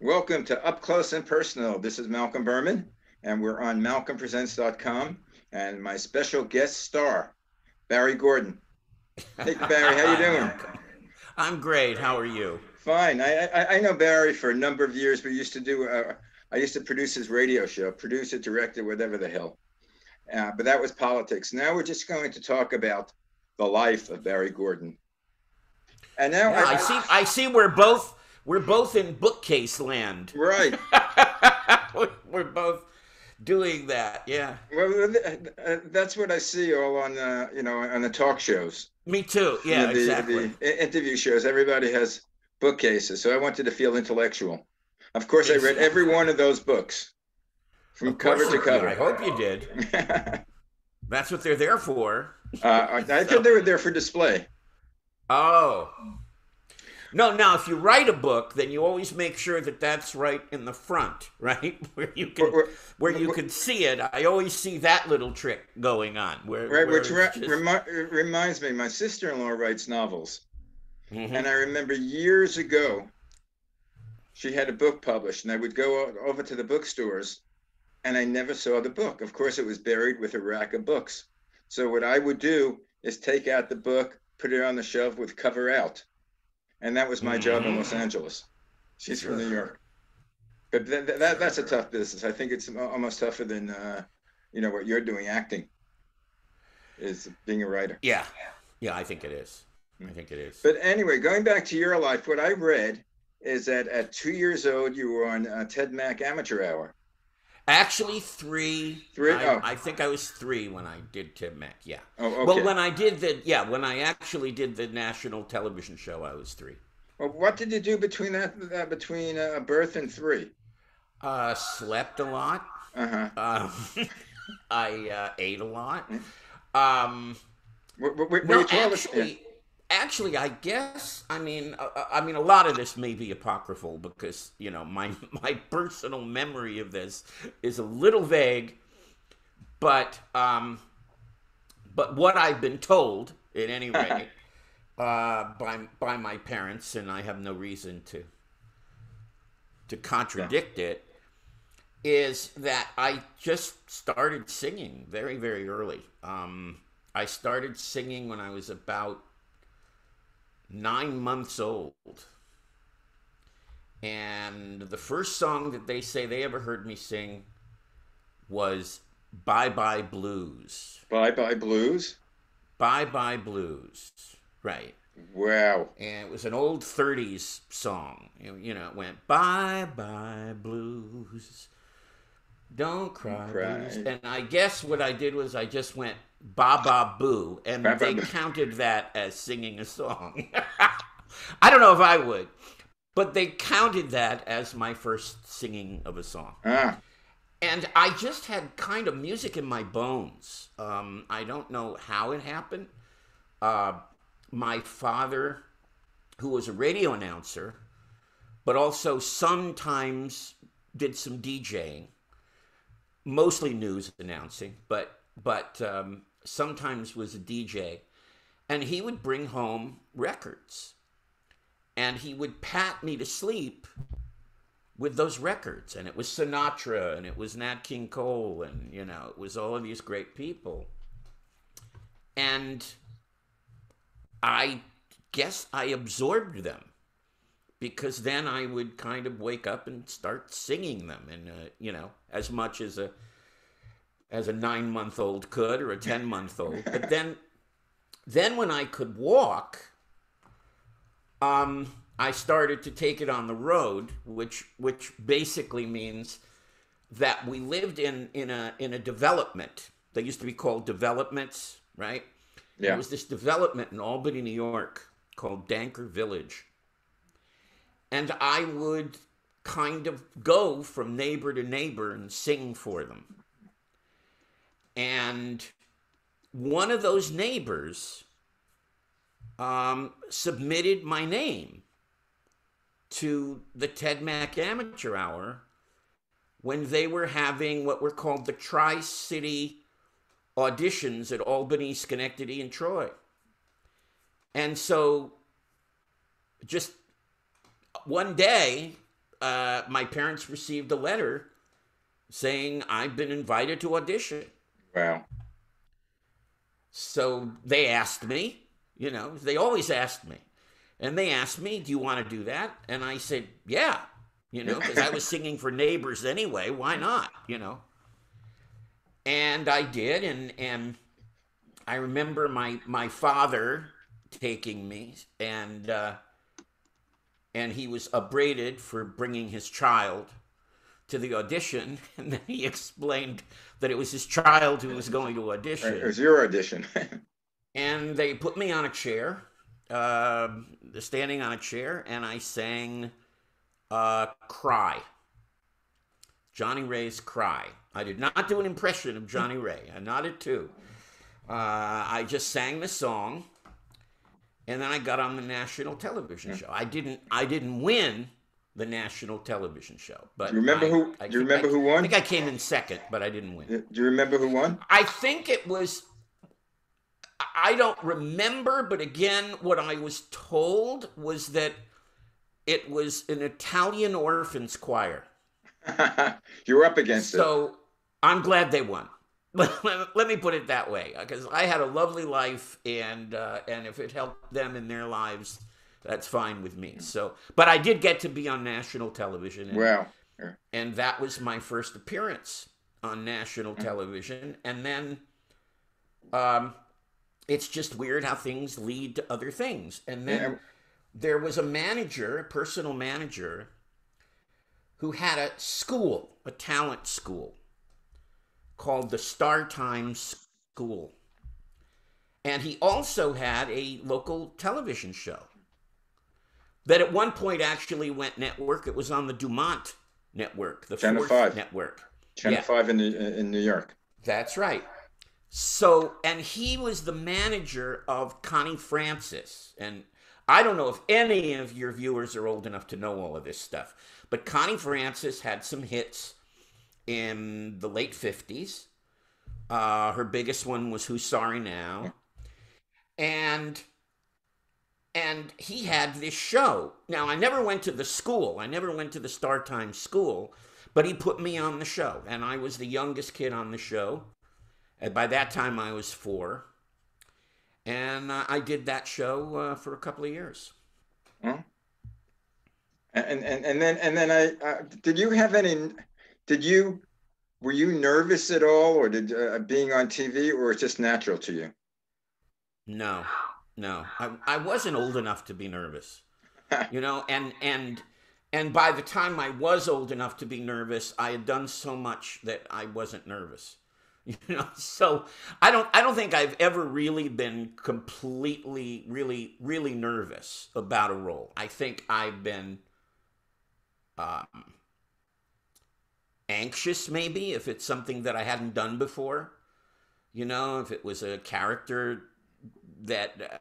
Welcome to Up Close and Personal. This is Malcolm Berman, and we're on malcolmpresents.com. And my special guest star, Barry Gordon. Hey, Barry, how you Hi, doing? Malcolm. I'm great. How are you? Fine. I know Barry for a number of years. We used to do. I used to produce his radio show, produce it, direct it, whatever the hell. But that was politics. Now we're just going to talk about the life of Barry Gordon. And now, Yeah, I see. We're both in bookcase land. right. We're both doing that. Yeah. Well, that's what I see all on, on the talk shows. Me too. You know, Yeah, exactly. the interview shows, everybody has bookcases, so I wanted to feel intellectual. Of course, I read every Exactly. one of those books from Of cover course to you. Yeah, I cover. hope you did. That's what they're there for. I thought So. they were there for display. Oh. No, now if you write a book, then you always make sure that that's right in the front, right? Where you Wh- can where wh- you wh- can see it. I always see that little trick going on Right, where which it's just reminds me, my sister-in-law writes novels, and hmm I remember years ago she had a book published, and I would go over to the bookstores, and I never saw the book. Of course, it was buried with a rack of books. So what I would do is take out the book, put it on the shelf with cover out, and that was my job in Los hmm Angeles. She's from New Sure. York, but that's a tough business. I think it's almost tougher than what you're doing. Acting is being a writer. Yeah. Yeah, I think it is. I think it is. But anyway, going back to your life, what I read is that at 2 years old you were on Ted Mack Amateur Hour. Actually, three. Three? I Oh, I think I was three when I did Tim Mack. Yeah. oh, Well, okay. when I actually did the national television show, I was three. Well, what did you do between between birth and three? Slept a lot. Uh Um, I ate a lot. huh. Um, Were you no, 12? Yeah. actually, I guess. I mean, a lot of this may be apocryphal because my my personal memory of this is a little vague. But what I've been told, at any rate, by my parents, and I have no reason to Yeah. contradict it, is that I just started singing very, very early. I started singing when I was about 9 months old. And the first song that they say they ever heard me sing was Bye Bye Blues. Bye Bye Blues. Bye Bye Blues. Right. Wow. And it was an old 30s song. It went Bye Bye Blues. Don't cry, blues. Cry. And I guess what I did was I just went ba ba boo, Bye and Bye they Boo. counted that as singing a song. I don't know if I would, but they counted that as my first singing of a song. Ah. And I just had kind of music in my bones. I don't know how it happened. Uh, my father, who was a radio announcer, but also sometimes did some DJing, mostly news announcing, but sometimes was a DJ, and he would bring home records, and he would pat me to sleep with those records, and it was Sinatra, and it was Nat King Cole, and it was all of these great people, and I guess I absorbed them because then I would kind of wake up and start singing them, and as much as a 9 month old could or a 10 month old. But then when I could walk, I started to take it on the road, which basically means that we lived in a development. They used to be called developments, right? There Yeah. was this development in Albany, New York, called Danker Village, and I would kind of go from neighbor to neighbor and sing for them. And one of those neighbors submitted my name to the Ted Mack Amateur Hour when they were having what were called the Tri City auditions at Albany, Schenectady, and Troy. And so just one day, my parents received a letter saying I've been invited to audition. Wow. So they asked me, they always asked me. And they asked me, do you want to do that? And I said, yeah, because I was singing for Neighbors anyway. Why not? And I did. And I remember my father taking me, and he was upbraided for bringing his child to the audition, and then he explained that it was his child who was going to audition. It was your audition. And they put me on a chair, standing on a chair, and I sang Cry. Johnny Ray's Cry. I did not do an impression of Johnny Ray. I nodded too. I just sang the song, and then I got on the national television show. I didn't win the national television show, but Do you remember who won? I think I came in second, but I didn't win. Do you remember who won? I think it was. I don't remember, but again, what I was told was that it was an Italian orphans choir. You were up against it. So I'm glad they won. Let me put it that way, because I had a lovely life, and if it helped them in their lives, that's fine with me. So, but I did get to be on national television. Wow. And that was my first appearance on national television. And then it's just weird how things lead to other things. And then there was a personal manager, who had a talent school, called the Star Times School. And he also had a local television show that at one point actually went network. It was on the Dumont network, the Channel Fourth 5 network. Channel 5 in New York. That's right. So, and he was the manager of Connie Francis. And I don't know if any of your viewers are old enough to know all of this stuff, but Connie Francis had some hits in the late 50s. Her biggest one was Who's Sorry Now? And he had this show. Now, I never went to the school. I never went to the Star Times school, but he put me on the show. And I was the youngest kid on the show. And by that time, I was 4. And I did that show for a couple of years. Huh? And then I did you have any? Were you nervous at all, or did being on TV, or it's just natural to you? No. I wasn't old enough to be nervous, and by the time I was old enough to be nervous, I had done so much that I wasn't nervous. So I don't think I've ever really been completely, really, really nervous about a role. I think I've been anxious, maybe, if it's something that I hadn't done before. If it was a character that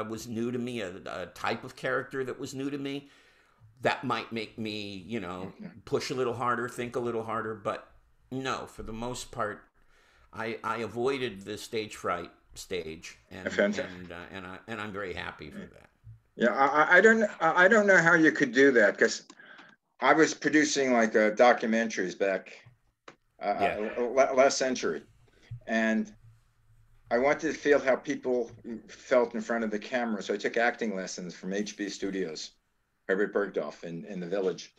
was new to me, a type of character that was new to me, that might make me, push a little harder, think a little harder. But no, for the most part, I avoided the stage fright stage, and I'm very happy for that. Yeah, I don't know how you could do that, because I was producing like documentaries back last century, and I wanted to feel how people felt in front of the camera. So I took acting lessons from HB Studios, Herbert Bergdorf in the Village.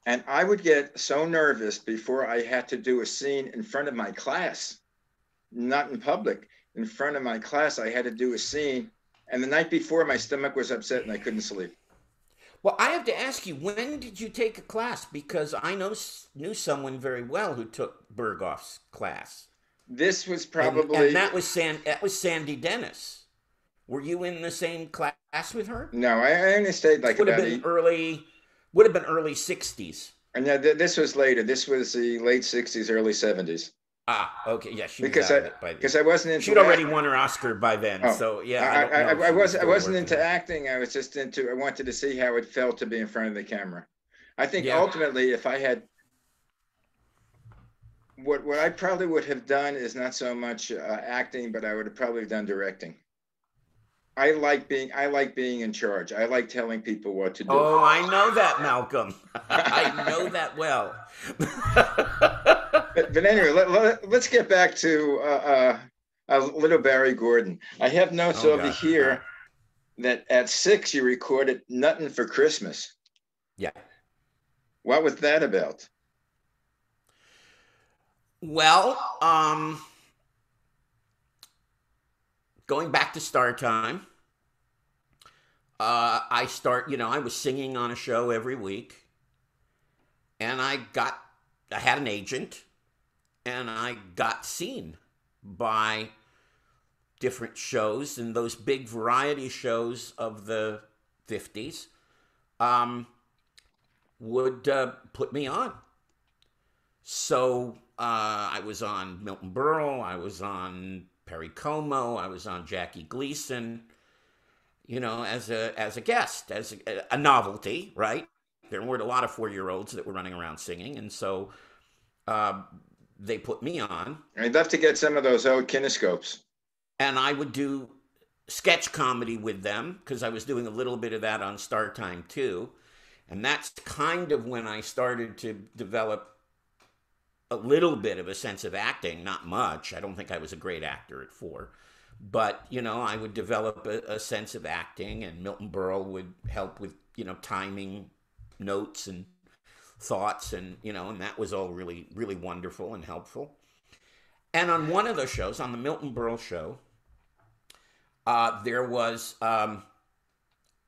And I would get so nervous before I had to do a scene in front of my class, not in public, in front of my class. I had to do a scene. And the night before, my stomach was upset and I couldn't sleep. Well, I have to ask you, when did you take a class? Because I knew someone very well who took Berghoff's class. This was probably... And that was Sandy Dennis. Were you in the same class with her? No, I only stayed like would have been early 60s. And yeah, this was later. This was the late 60s, early 70s. Ah, okay, yeah, she was because out of it by then. Because I wasn't into. She'd already won her Oscar by then, so yeah. I wasn't into acting. I was just into. I wanted to see how it felt to be in front of the camera. I think ultimately, if I had, what I probably would have done is not so much acting, but I would have probably done directing. I like being in charge. I like telling people what to do. Oh, I know that, Malcolm. I know that well. But anyway, let's get back to little Barry Gordon. I have notes Oh over God. All right. here that at 6 you recorded "Nothing for Christmas." Yeah. What was that about? Well, going back to Star Time, I was singing on a show every week, and I had an agent, and I got seen by different shows, and those big variety shows of the 50s um, would put me on. So I was on Milton Berle, I was on Perry Como, I was on Jackie Gleason, as a guest, as a novelty, right? There weren't a lot of 4-year-olds that were running around singing, and so uh, they put me on, I'd love to get some of those old kinescopes. and I would do sketch comedy with them because I was doing a little bit of that on Star Time too, and that's kind of when I started to develop a little bit of a sense of acting, not much. I don't think I was a great actor at 4. But, I would develop a sense of acting, and Milton Berle would help with, timing notes and thoughts, and that was all really, really wonderful and helpful. And on one of those shows, on the Milton Berle show, there was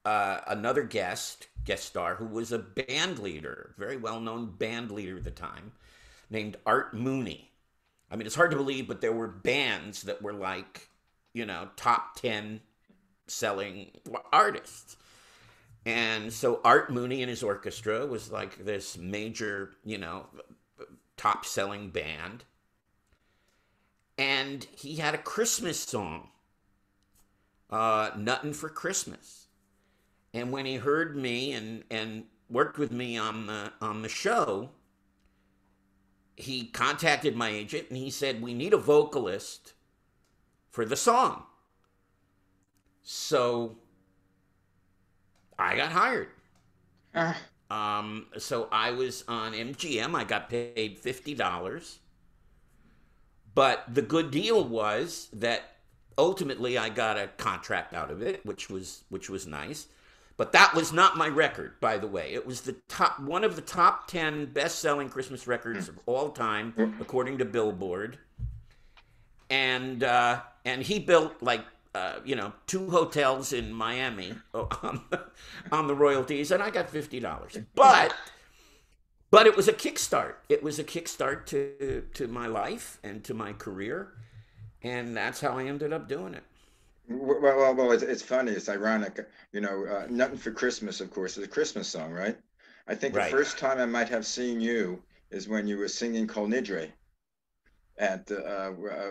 another guest star, who was a band leader, very well-known band leader at the time, named Art Mooney. I mean, it's hard to believe, but there were bands that were like, top 10 selling artists. And so Art Mooney and his orchestra was like this major, top selling band. And he had a Christmas song, Nothing for Christmas. And when he heard me and worked with me on the show, he contacted my agent and he said, "We need a vocalist for the song." So I got hired. Uh, So I was on MGM. I got paid $50. But the good deal was that ultimately I got a contract out of it, which was nice. But that was not my record, by the way. It was one of the top 10 best-selling Christmas records of all time, according to Billboard. And he built like 2 hotels in Miami on the royalties, and I got $50. But it was a kickstart. It was a kickstart to my life and to my career, and that's how I ended up doing it. well, it's funny. It's ironic. "Nothing for Christmas," of course, is a Christmas song, right? I think the Right. first time I might have seen you is when you were singing Kol Nidre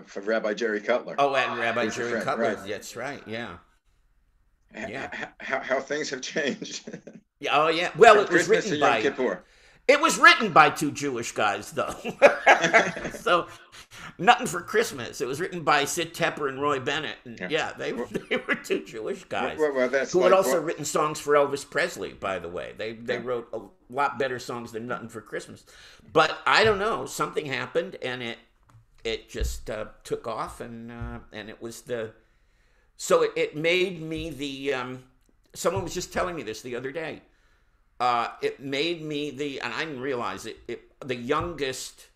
for Rabbi Jerry Cutler, Oh, and Rabbi who's your Jerry friend, Cutler. right? That's right. Yeah. Yeah. How things have changed Yeah. Oh, yeah. Well, from Christmas to Yom Kippur. It was written by 2 Jewish guys, though. So, Nothing for Christmas. It was written by Sid Tepper and Roy Bennett. And Yeah. yeah, they were 2 Jewish guys That's who had like also written songs for Elvis Presley, by the way. They wrote a lot better songs than Nothing for Christmas. But I don't know. Something happened, and it just took off, and it was so it made me someone was just telling me this the other day. It made me and I didn't realize the youngest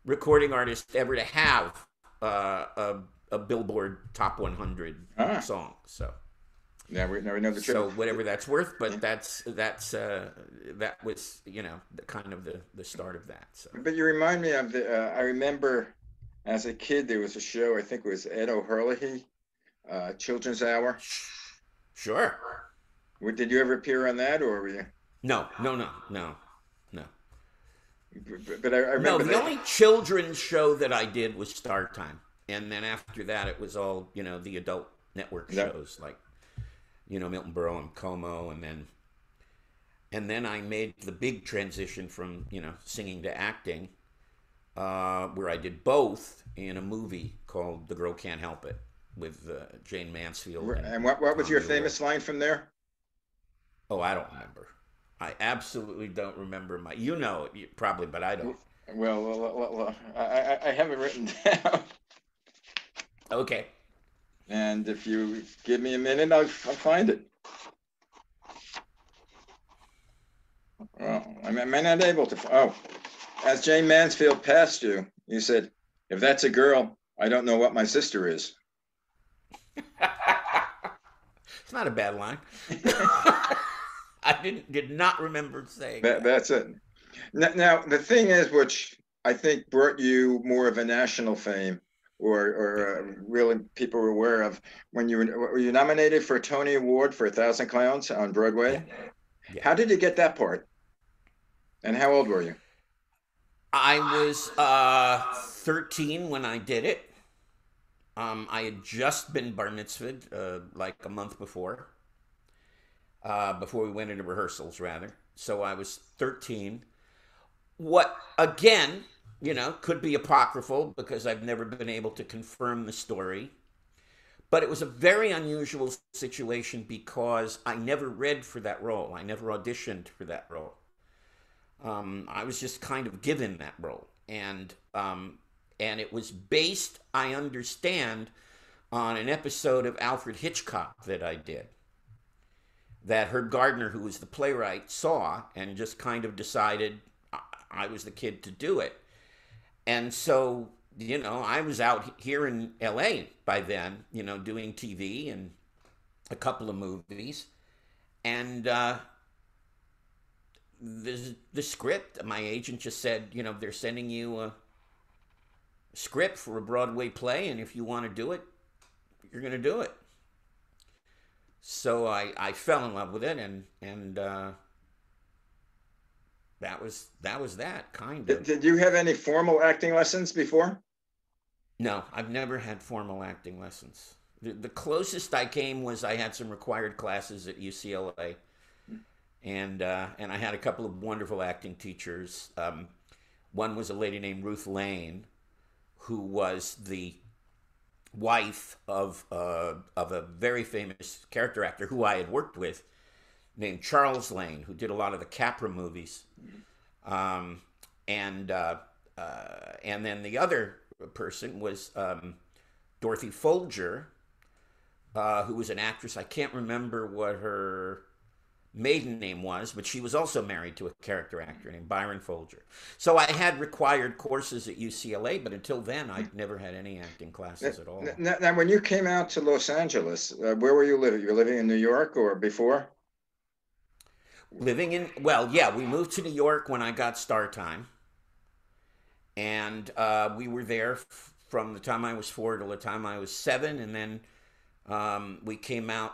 recording artist ever to have a Billboard Top 100 song. So Now we know the so truth. whatever that's worth, but that was the kind of the start of that. So But you remind me of I remember as a kid there was a show. I think it was Ed O'Hurley, Children's Hour. sure. Did you ever appear on that, or were you? No. But I No, remember the that. only children's show that I did was Star Time, and then after that, it was all the adult network Yeah. shows like Milton Berle and Como, and then I made the big transition from singing to acting, where I did both in a movie called The Girl Can't Help It. with Jane Mansfield and And what was Tommy your Doyle. famous line from there? Oh, I don't remember. I absolutely don't remember my. You know it probably, but I don't. Well, I have it written down. Okay. And if you give me a minute, I'll find it. Well, I'm not able to. Oh, as Jane Mansfield passed you, you said, "If that's a girl, I don't know what my sister is." It's not a bad line. I did not remember saying that. That's it. Now, the thing is, which I think brought you more of a national fame, really people were aware of, when were you nominated for a Tony Award for A Thousand Clowns on Yeah, Broadway? yeah. How did you get that part? And how old were you? I was 13 when I did it. I had just been bar mitzvahed like a month before we went into rehearsals, rather. So I was 13. What, again, could be apocryphal because I've never been able to confirm the story. But it was a very unusual situation because I never read for that role. I never auditioned for that role. I was just kind of given that role, and it was based, I understand, on an episode of Alfred Hitchcock that I did. That Herb Gardner, who was the playwright, saw and just kind of decided I was the kid to do it. And so, I was out here in LA by then, doing TV and a couple of movies. And the script, my agent just said, they're sending you a script for a Broadway play, and if you want to do it, you're going to do it. So I fell in love with it, and that kind of. Did you have any formal acting lessons before? No, I've never had formal acting lessons. The closest I came was I had some required classes at UCLA, and I had a couple of wonderful acting teachers. One was a lady named Ruth Lane, who was the wife of a very famous character actor who I had worked with, named Charles Lane, who did a lot of the Capra movies, and then the other person was Dorothy Folger, who was an actress. I can't remember what her maiden name was, but she was also married to a character actor named Byron Folger. So I had required courses at UCLA, but until then, I'd never had any acting classes at all. Now, when you came out to Los Angeles, where were you living? You were living in New York or before? Well, yeah, we moved to New York when I got Star Time. And we were there from the time I was 4 till the time I was 7. And then we came out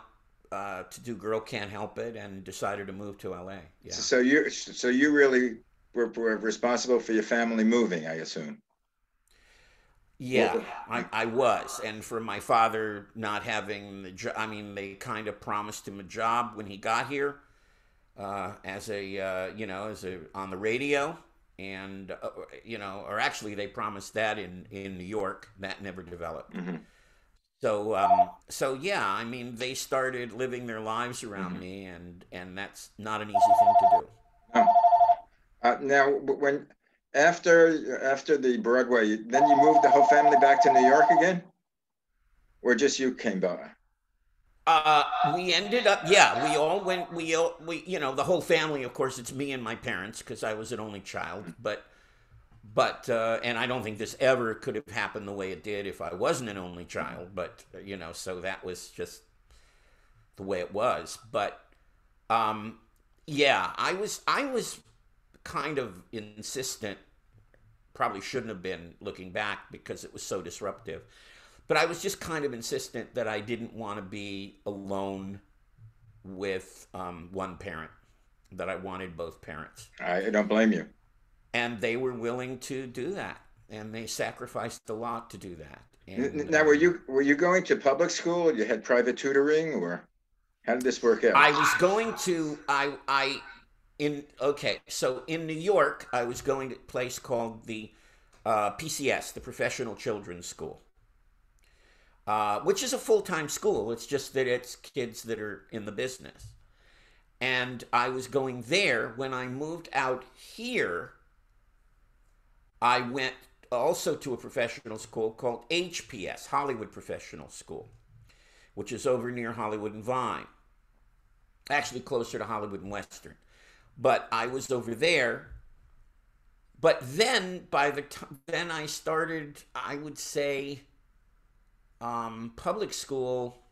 to do Girl Can't Help It and decided to move to LA. Yeah. So you really were responsible for your family moving, I assume. Yeah, I was. And for my father not having the job, I mean, they kind of promised him a job when he got here as on the radio. And, or actually they promised that in New York. That never developed. Mm-hmm. So yeah, I mean, they started living their lives around me, and that's not an easy thing to do. No. Now, after the Broadway, then you moved the whole family back to New York again, or just you came back? We ended up, yeah, we all went, the whole family, of course, it's me and my parents, because I was an only child, and I don't think this ever could have happened the way it did if I wasn't an only child, but, so that was just the way it was. But, yeah, I was kind of insistent, probably shouldn't have been looking back because it was so disruptive. But I was just kind of insistent that I didn't want to be alone with one parent, that I wanted both parents. I don't blame you. And they were willing to do that, and they sacrificed a lot to do that. And, now, were you going to public school? You had private tutoring, or how did this work out? I was going to so in New York, I was going to a place called the PCS, the Professional Children's School. which is a full-time school. It's just that it's kids that are in the business. And I was going there. When I moved out here, I went also to a professional school called HPS, Hollywood Professional School, which is over near Hollywood and Vine, actually closer to Hollywood and Western. But I was over there. But then by the time then I started, I would say, public school.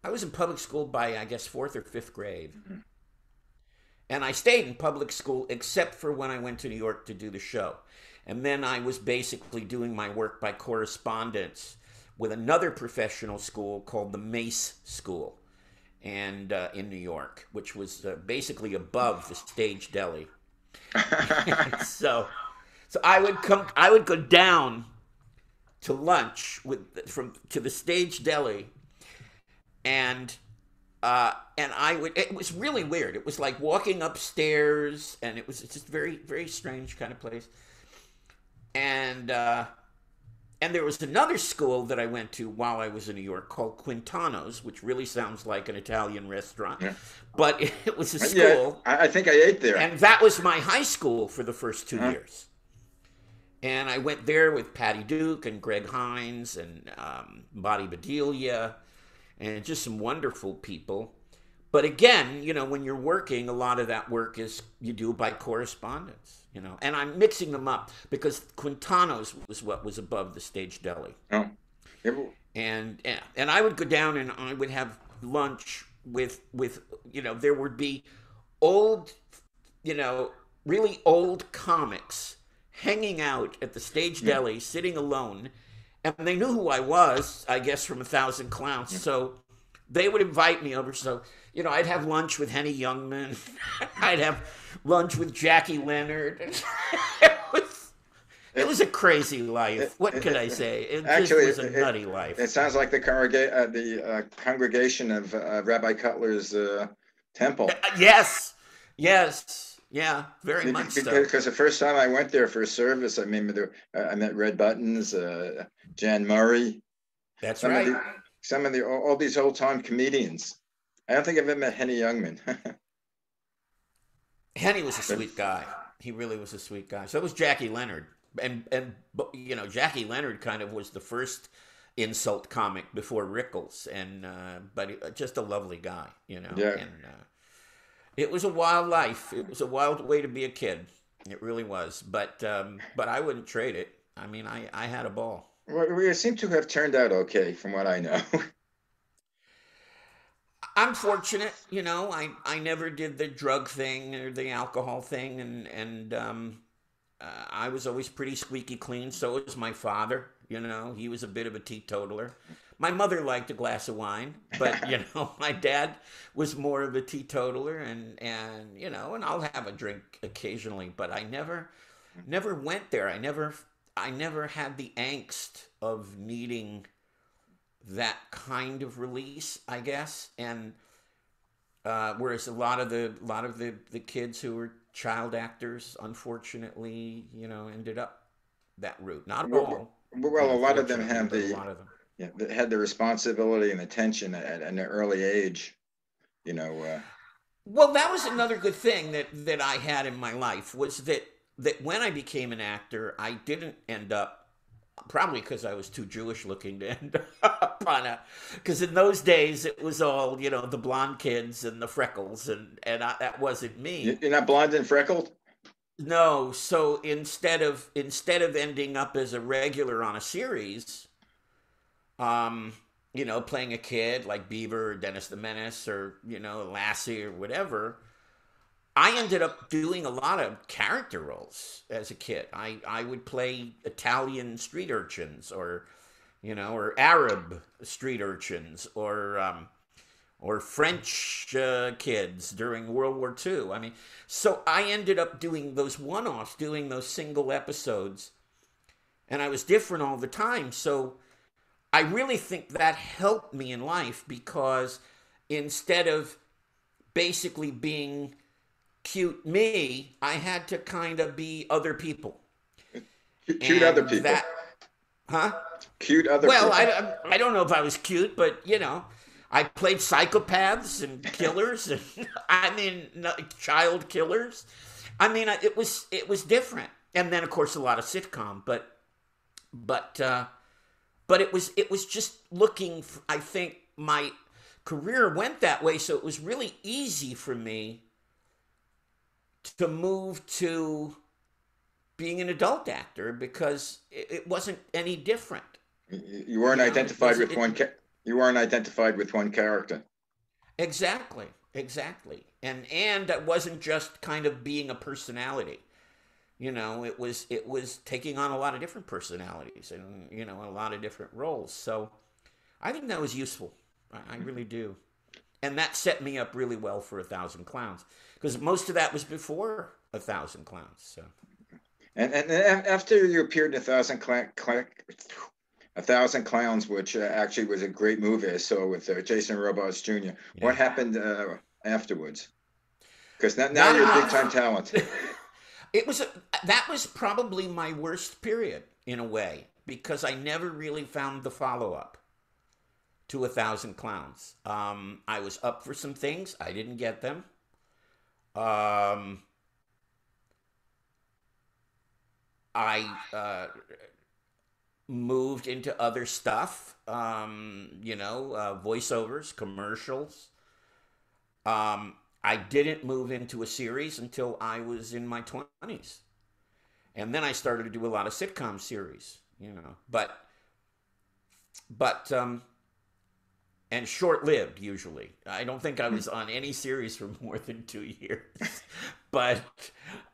I was in public school by, I guess, fourth or fifth grade. And I stayed in public school except for when I went to New York to do the show. And then I was basically doing my work by correspondence with another professional school called the Mace School, and in New York, which was basically above the Stage Deli. so, so I would go down to lunch to the Stage Deli, and I would. It was really weird. It was like walking upstairs, and it was just very, very strange kind of place. And there was another school that I went to while I was in New York called Quintano's, which really sounds like an Italian restaurant, yeah. But it was a school. Yeah, I think I ate there, and that was my high school for the first 2 years. And I went there with Patty Duke and Greg Hines and Bobby Bedelia, and just some wonderful people. But again, when you're working, a lot of that work is you do by correspondence, And I'm mixing them up because Quintano's was what was above the Stage Deli. Oh. And I would go down and I would have lunch with there would be old, really old comics hanging out at the Stage Deli, sitting alone. And they knew who I was, I guess, from A Thousand Clowns. So they would invite me over. So, I'd have lunch with Henny Youngman. I'd have lunch with Jackie Leonard. It was a crazy life. What can I say? It actually, just was a nutty life. It sounds like the congregation of Rabbi Cutler's temple. Yes. Yeah, very much so. Because the first time I went there for a service, I met Red Buttons, Jan Murray. That's right. All these old time comedians. I don't think I've ever met Henny Youngman. Henny was a sweet guy. He really was a sweet guy. So was Jackie Leonard, and Jackie Leonard kind of was the first insult comic before Rickles, but just a lovely guy, Yeah. And it was a wild life. It was a wild way to be a kid. It really was. But I wouldn't trade it. I mean, I had a ball. Well, we seem to have turned out okay, from what I know. I'm fortunate, I never did the drug thing or the alcohol thing, and I was always pretty squeaky clean. So was my father. He was a bit of a teetotaler. My mother liked a glass of wine, but my dad was more of a teetotaler, and I'll have a drink occasionally, but I never went there. I never had the angst of needing that kind of release, I guess. And whereas a lot of the kids who were child actors, unfortunately, ended up that route. Not all. Well, a lot of them have they had the responsibility and attention at an early age, Well, that was another good thing that I had in my life, was that when I became an actor, I didn't end up, probably because I was too Jewish looking to end up because in those days it was all, the blonde kids and the freckles, and that wasn't me. You're not blonde and freckled? No. So instead of ending up as a regular on a series, playing a kid like Beaver or Dennis the Menace or, Lassie or whatever, I ended up doing a lot of character roles as a kid. I would play Italian street urchins or Arab street urchins or French kids during World War II. I mean, so I ended up doing those one-offs, doing those single episodes, and I was different all the time. So I really think that helped me in life, because instead of basically being cute me, I had to kind of be other people. Cute other people. Huh? Cute other Well, people. I don't know if I was cute, but I played psychopaths and killers, and I mean, no, child killers. I mean, it was different, and then of course a lot of sitcom, but uh, but it was just looking. I think my career went that way, so it was really easy for me to move to being an adult actor because it wasn't any different. You weren't It identified wasn't. with you weren't identified with one character. Exactly, exactly. And it wasn't just kind of being a personality. It was taking on a lot of different personalities and a lot of different roles. So I think that was useful. I really do. And that set me up really well for A Thousand Clowns because most of that was before A Thousand Clowns. So And after you appeared in A Thousand Clowns, which actually was a great movie I saw with Jason Robards Jr. What yeah, happened afterwards? Because now not you're a big enough. time talent. That was probably my worst period in a way because I never really found the follow up to A Thousand Clowns. I was up for some things, I didn't get them. Um, I moved into other stuff, voiceovers, commercials. I didn't move into a series until I was in my 20s. And then I started to do a lot of sitcom series, but and short-lived usually. I don't think I was on any series for more than 2 years, but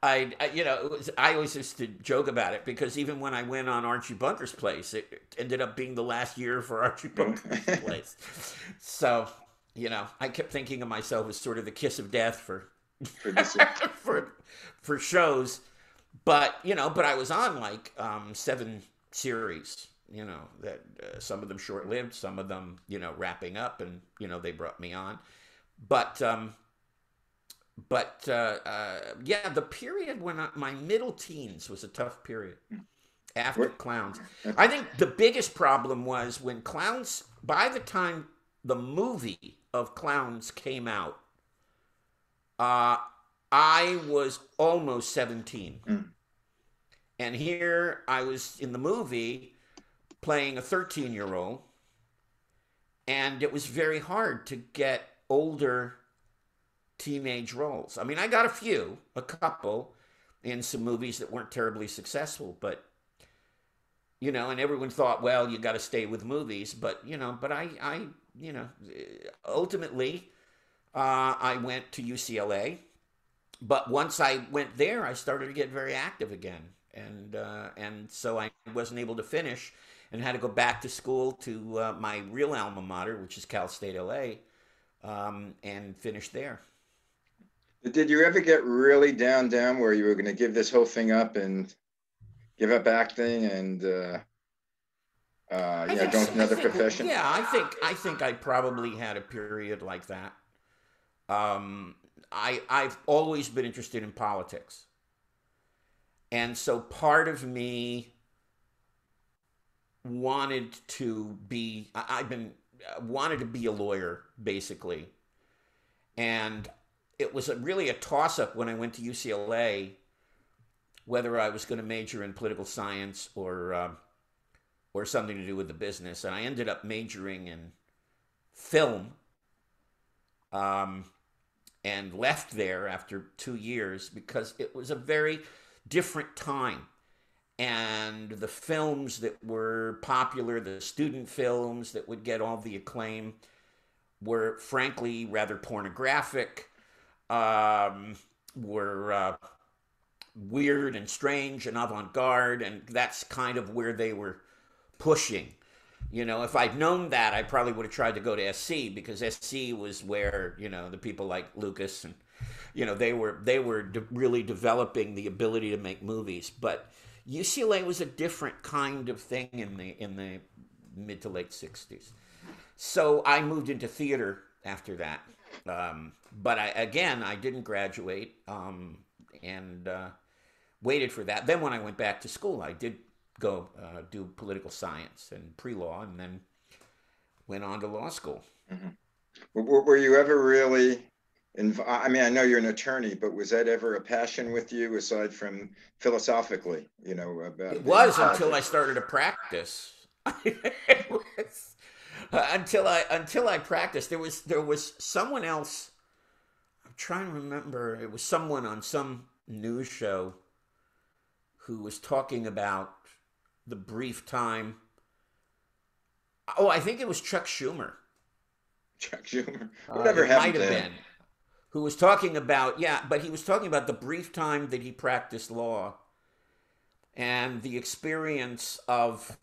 I always used to joke about it because even when I went on Archie Bunker's Place, it ended up being the last year for Archie Bunker's Place. So I kept thinking of myself as sort of the kiss of death for For this, for for shows, but I was on like 7 series. That some of them short lived, some of them wrapping up, and they brought me on. But yeah, the period when my middle teens was a tough period after what? Clowns. I think the biggest problem was when Clowns. By the time the movie of Clowns came out, uh, I was almost 17. Mm. And here I was in the movie playing a 13-year-old, and it was very hard to get older teenage roles. I mean, I got a couple in some movies that weren't terribly successful, but and everyone thought, well, you got to stay with movies, but I ultimately, I went to UCLA. But once I went there, I started to get very active again, and so I wasn't able to finish, and had to go back to school to my real alma mater, which is Cal State LA, and finish there. Did you ever get really down where you were going to give this whole thing up and give up acting and I think, go into I another think, profession? yeah, I think I probably had a period like that. Um, I've always been interested in politics, and so part of me wanted to be. I've been wanted to be a lawyer basically, and it was really a toss up when I went to UCLA whether I was going to major in political science or something to do with the business, and I ended up majoring in film. Um, and left there after 2 years because it was a very different time. And the films that were popular, the student films that would get all the acclaim, were frankly rather pornographic, um, were weird and strange and avant garde, and that's kind of where they were pushing. If I'd known that, I probably would have tried to go to SC because SC was where the people like Lucas and they were really developing the ability to make movies. But UCLA was a different kind of thing in the mid to late '60s. So I moved into theater after that. But I didn't graduate and waited for that. Then when I went back to school, I did go do political science and pre-law, and then went on to law school. Mm-hmm. Were you ever really I mean, I know you're an attorney, but was that ever a passion with you aside from philosophically, It about being in was until I politics? started to practice. It was, until I practiced. There was someone else. I'm trying to remember. It was someone on some news show who was talking about the brief time. Oh, I think it was Chuck Schumer. Chuck Schumer. Whatever It happened might to have him? been, who was talking about, yeah, but he was talking about the brief time that he practiced law and the experience of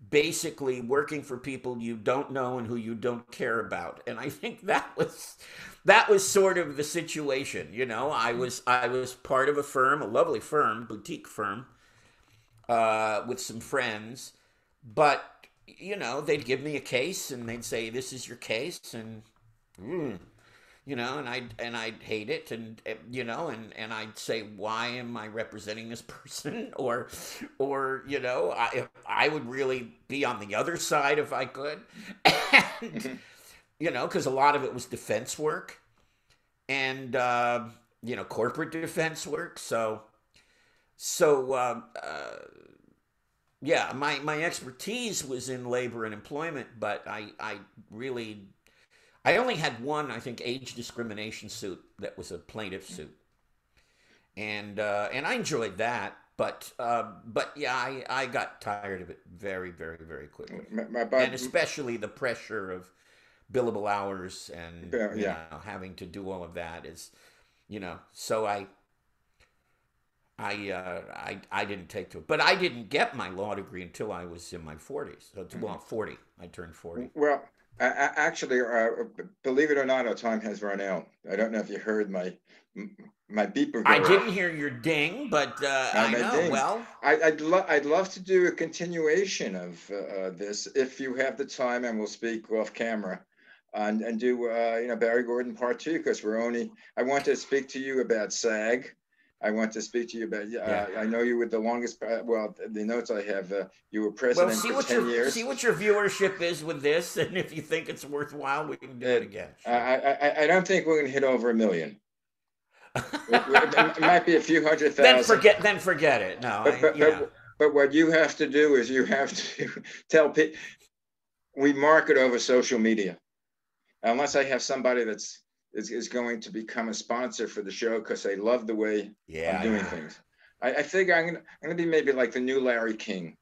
basically working for people you don't know and who you don't care about. And I think that was sort of the situation. I was part of a firm, a lovely firm, boutique firm, with some friends, but they'd give me a case and they'd say, "This is your case," and mm, and I'd hate it, and I'd say, "Why am I representing this person?" or I would really be on the other side if I could, and because a lot of it was defense work and corporate defense work. So yeah, my expertise was in labor and employment, but I only had one, I think, age discrimination suit that was a plaintiff suit, and I enjoyed that, but yeah, I got tired of it very, very, very quickly, My, and my, especially the pressure of billable hours and yeah. having to do all of that is, so I didn't take to it, but I didn't get my law degree until I was in my 40s. So, well, 40. I turned 40. Well, actually, believe it or not, our time has run out. I don't know if you heard my beeper I go didn't off. hear your ding, but I My know. ding. Well, I'd love to do a continuation of this if you have the time, and we'll speak off camera, and do Barry Gordon part two, because I want to speak to you about SAG. I want to speak to you about. yeah. I know you were the longest. Well, the notes I have, you were Well, president see for what 10 years. your viewership is with this, and if you think it's worthwhile, we can do it again. Sure. I don't think we're going to hit over 1 million. It might be a few hundred then thousand. forget it. No, But but but but what you have to do is you have to tell people we market over social media. Unless I have somebody is going to become a sponsor for the show because they love the way I'm yeah, doing yeah. things. I think I'm gonna be maybe like the new Larry King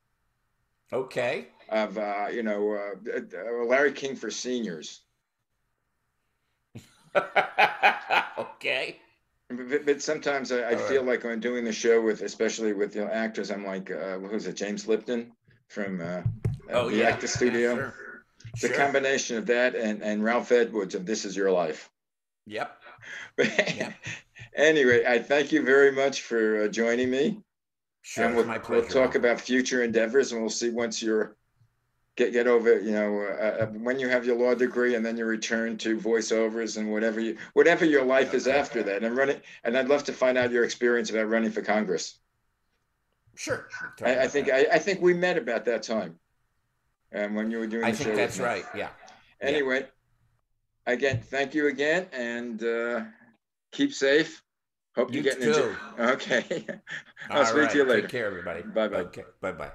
Okay. of Larry King for seniors. Okay. But sometimes I All right. feel like when doing the show especially with actors, I'm like, who's it, James Lipton from Oh the yeah. Actor Yeah. Studio. Sure. The Sure. combination of that and Ralph Edwards of This Is Your Life. Yep. But Yep. anyway, I thank you very much for joining me, Sure. and It's we'll my we'll pleasure, talk Al. about future endeavors, and we'll see once you're get over, when you have your law degree, and then you return to voiceovers and whatever your life is Okay. after that, and I'd love to find out your experience about running for Congress. Sure. We'll talk I about think that. I think we met about that time, and when you were doing I the think show with that's me. right. Yeah. Yeah. Anyway, again, thank you again, and keep safe. Hope you're You getting into. too. Okay. I'll All speak to you right. Take later. care, everybody. Bye bye. Okay. Bye bye.